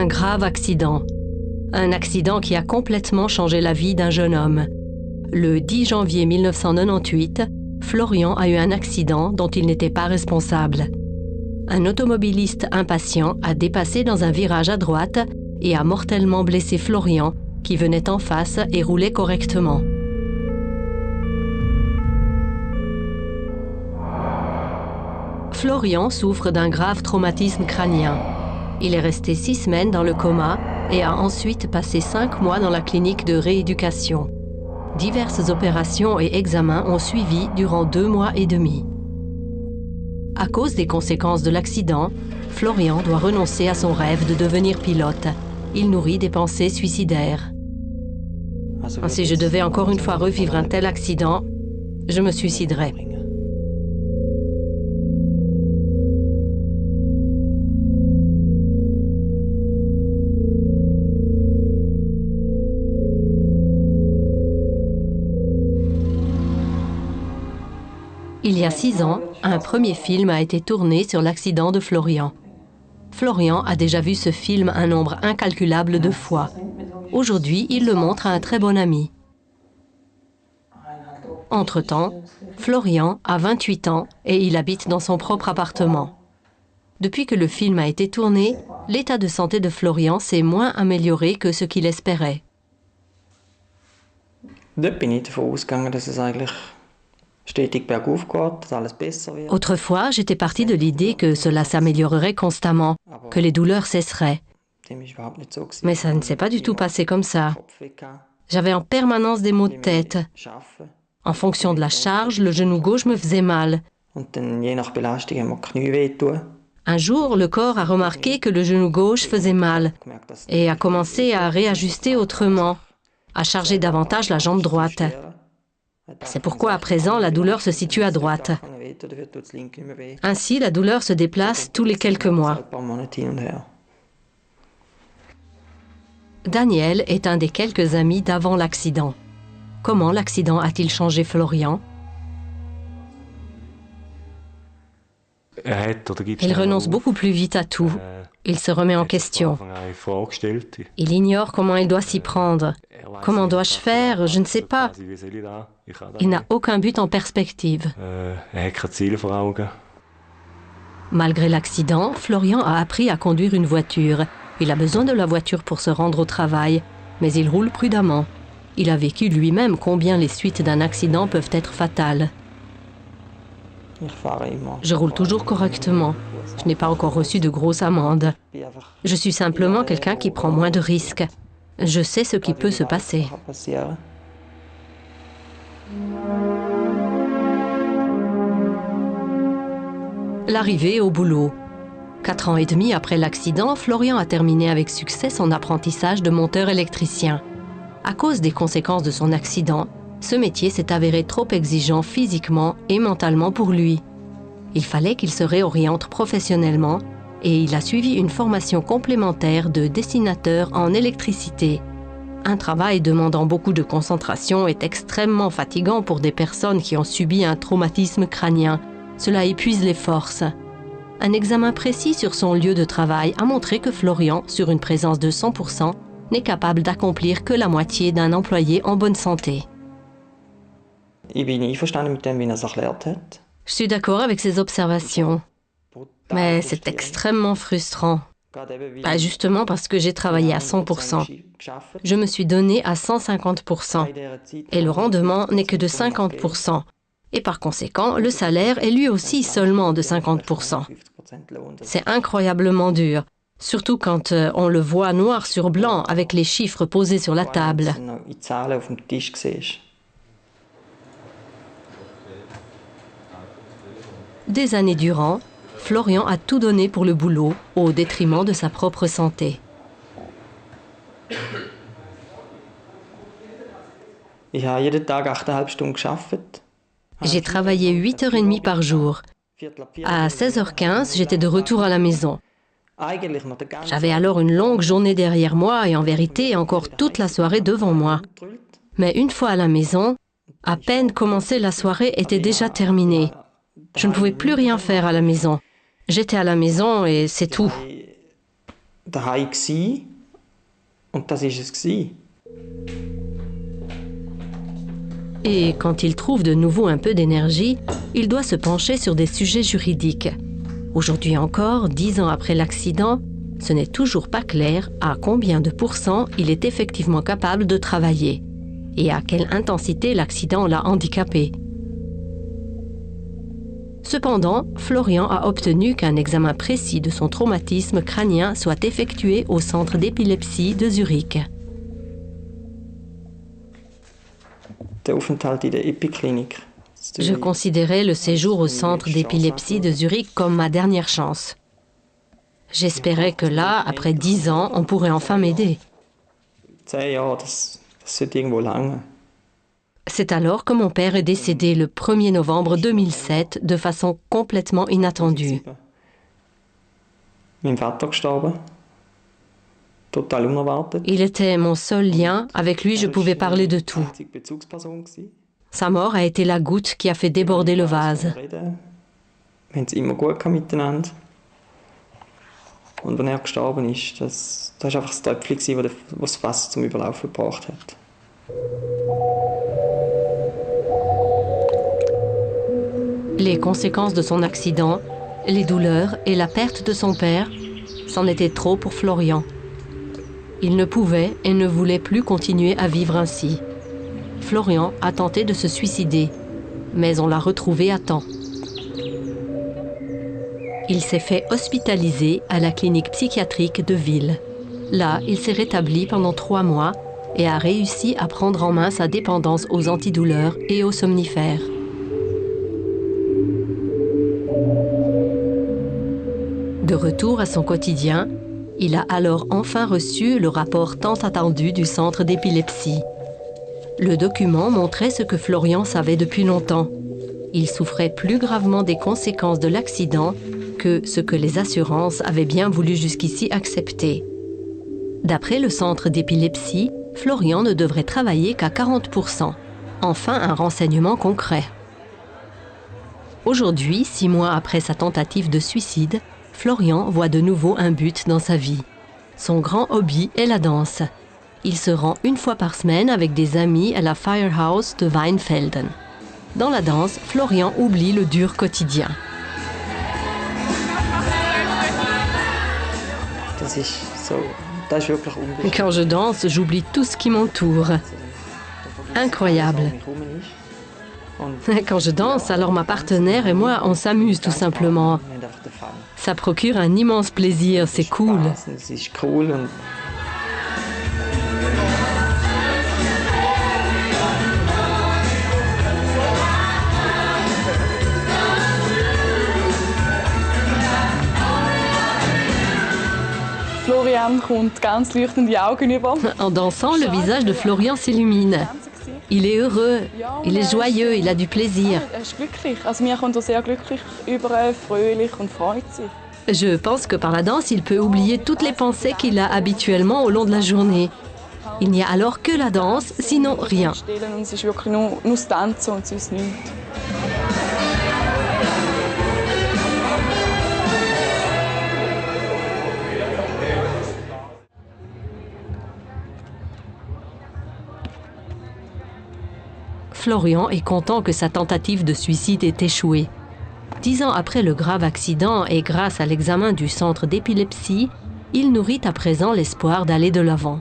un grave accident. Un accident qui a complètement changé la vie d'un jeune homme. Le 10 janvier 1998, Florian a eu un accident dont il n'était pas responsable. Un automobiliste impatient a dépassé dans un virage à droite et a mortellement blessé Florian, qui venait en face et roulait correctement. Florian souffre d'un grave traumatisme crânien. Il est resté 6 semaines dans le coma et a ensuite passé 5 mois dans la clinique de rééducation. Diverses opérations et examens ont suivi durant 2 mois et demi. À cause des conséquences de l'accident, Florian doit renoncer à son rêve de devenir pilote. Il nourrit des pensées suicidaires. Si je devais encore une fois revivre un tel accident, je me suiciderais. Il y a 6 ans, un premier film a été tourné sur l'accident de Florian. Florian a déjà vu ce film un nombre incalculable de fois. Aujourd'hui, il le montre à un très bon ami. Entre-temps, Florian a 28 ans et il habite dans son propre appartement. Depuis que le film a été tourné, l'état de santé de Florian s'est moins amélioré que ce qu'il espérait. Autrefois, j'étais partie de l'idée que cela s'améliorerait constamment, que les douleurs cesseraient. Mais ça ne s'est pas du tout passé comme ça. J'avais en permanence des maux de tête. En fonction de la charge, le genou gauche me faisait mal. Un jour, le corps a remarqué que le genou gauche faisait mal et a commencé à réajuster autrement, à charger davantage la jambe droite. C'est pourquoi à présent la douleur se situe à droite. Ainsi, la douleur se déplace tous les quelques mois. Daniel est un des quelques amis d'avant l'accident. Comment l'accident a-t-il changé Florian? Il renonce beaucoup plus vite à tout. Il se remet en question. Il ignore comment il doit s'y prendre. Comment dois-je faire? Je ne sais pas. Il n'a aucun but en perspective. Malgré l'accident, Florian a appris à conduire une voiture. Il a besoin de la voiture pour se rendre au travail, mais il roule prudemment. Il a vécu lui-même combien les suites d'un accident peuvent être fatales. Je roule toujours correctement. Je n'ai pas encore reçu de grosses amendes. Je suis simplement quelqu'un qui prend moins de risques. Je sais ce qui peut se passer. L'arrivée au boulot. 4 ans et demi après l'accident, Florian a terminé avec succès son apprentissage de monteur électricien. À cause des conséquences de son accident, ce métier s'est avéré trop exigeant physiquement et mentalement pour lui. Il fallait qu'il se réoriente professionnellement et il a suivi une formation complémentaire de dessinateur en électricité. Un travail demandant beaucoup de concentration est extrêmement fatigant pour des personnes qui ont subi un traumatisme crânien. Cela épuise les forces. Un examen précis sur son lieu de travail a montré que Florian, sur une présence de 100%, n'est capable d'accomplir que la moitié d'un employé en bonne santé. Je suis d'accord avec ces observations, mais c'est extrêmement frustrant. Justement parce que j'ai travaillé à 100%. Je me suis donné à 150%, et le rendement n'est que de 50%. Et par conséquent, le salaire est lui aussi seulement de 50%. C'est incroyablement dur, surtout quand on le voit noir sur blanc avec les chiffres posés sur la table. Des années durant, Florian a tout donné pour le boulot, au détriment de sa propre santé. J'ai travaillé 8h30 par jour. À 16h15, j'étais de retour à la maison. J'avais alors une longue journée derrière moi et en vérité encore toute la soirée devant moi. Mais une fois à la maison, à peine commencée, la soirée était déjà terminée. Je ne pouvais plus rien faire à la maison. J'étais à la maison et c'est tout. daheim gsi und das ist es gsi. Et quand il trouve de nouveau un peu d'énergie, il doit se pencher sur des sujets juridiques. Aujourd'hui encore, 10 ans après l'accident, ce n'est toujours pas clair à combien de pourcents il est effectivement capable de travailler et à quelle intensité l'accident l'a handicapé. Cependant, Florian a obtenu qu'un examen précis de son traumatisme crânien soit effectué au centre d'épilepsie de Zurich. Der Aufenthalt in der Epiklinik. Je considérais le séjour au centre d'épilepsie de Zurich comme ma dernière chance. J'espérais que là, après 10 ans, on pourrait enfin m'aider. 10 Jahre, das sollte irgendwo lange. C'est alors que mon père est décédé le 1er novembre 2007 de façon complètement inattendue. Mein Vater gestorben. Total unerwartet. Il était mon seul lien, avec lui je pouvais parler de tout. Sa mort a été la goutte qui a fait déborder le vase. Wir haben es immer gut miteinander. Und als gestorben ist, das war einfach das Töpfchen, das das Fass zum Überlaufen gebracht hat. Les conséquences de son accident, les douleurs et la perte de son père, c'en était trop pour Florian. Il ne pouvait et ne voulait plus continuer à vivre ainsi. Florian a tenté de se suicider, mais on l'a retrouvé à temps. Il s'est fait hospitaliser à la clinique psychiatrique de Ville. Là, il s'est rétabli pendant 3 mois et a réussi à prendre en main sa dépendance aux antidouleurs et aux somnifères. De retour à son quotidien, il a alors enfin reçu le rapport tant attendu du centre d'épilepsie. Le document montrait ce que Florian savait depuis longtemps. Il souffrait plus gravement des conséquences de l'accident que ce que les assurances avaient bien voulu jusqu'ici accepter. D'après le centre d'épilepsie, Florian ne devrait travailler qu'à 40%. Enfin, un renseignement concret. Aujourd'hui, 6 mois après sa tentative de suicide, Florian voit de nouveau un but dans sa vie. Son grand hobby est la danse. Il se rend 1 fois par semaine avec des amis à la Firehouse de Weinfelden. Dans la danse, Florian oublie le dur quotidien. Das ist wirklich unbeschreiblich. Quand je danse, j'oublie tout ce qui m'entoure. Incroyable. Quand je danse, alors ma partenaire et moi, on s'amuse tout simplement. Ça procure un immense plaisir, c'est cool. Es ist cool und Florian kommt ganz leuchtende Augen über. En dansant, le visage de Florian s'illumine. Il est heureux, il est joyeux, il a du plaisir. Er ist glücklich. Also mir kommt er sehr glücklich über, fröhlich und freut sich. Je pense que par la danse, il peut oublier toutes les pensées qu'il a habituellement au long de la journée. Il n'y a alors que la danse, sinon rien. Stellen und es ist wirklich nur das Tanzen und sonst nichts. Florian est content que sa tentative de suicide ait échoué. 10 ans après le grave accident et grâce à l'examen du centre d'épilepsie, il nourrit à présent l'espoir d'aller de l'avant.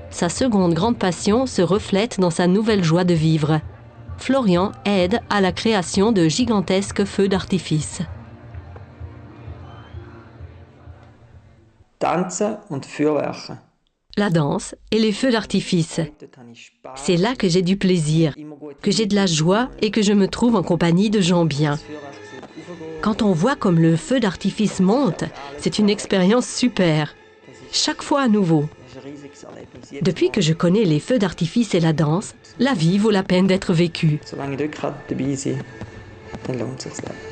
Sa seconde grande passion se reflète dans sa nouvelle joie de vivre. Florian aide à la création de gigantesques feux d'artifice. Tanzen und Feuerwerke. La danse et les feux d'artifice. C'est là que j'ai du plaisir, que j'ai de la joie et que je me trouve en compagnie de gens bien. Quand on voit comme le feu d'artifice monte, c'est une expérience super. Chaque fois à nouveau. Depuis que je connais les feux d'artifice et la danse, la vie vaut la peine d'être vécue. Solange ich dort dabei sein kann, dann lohnt es sich.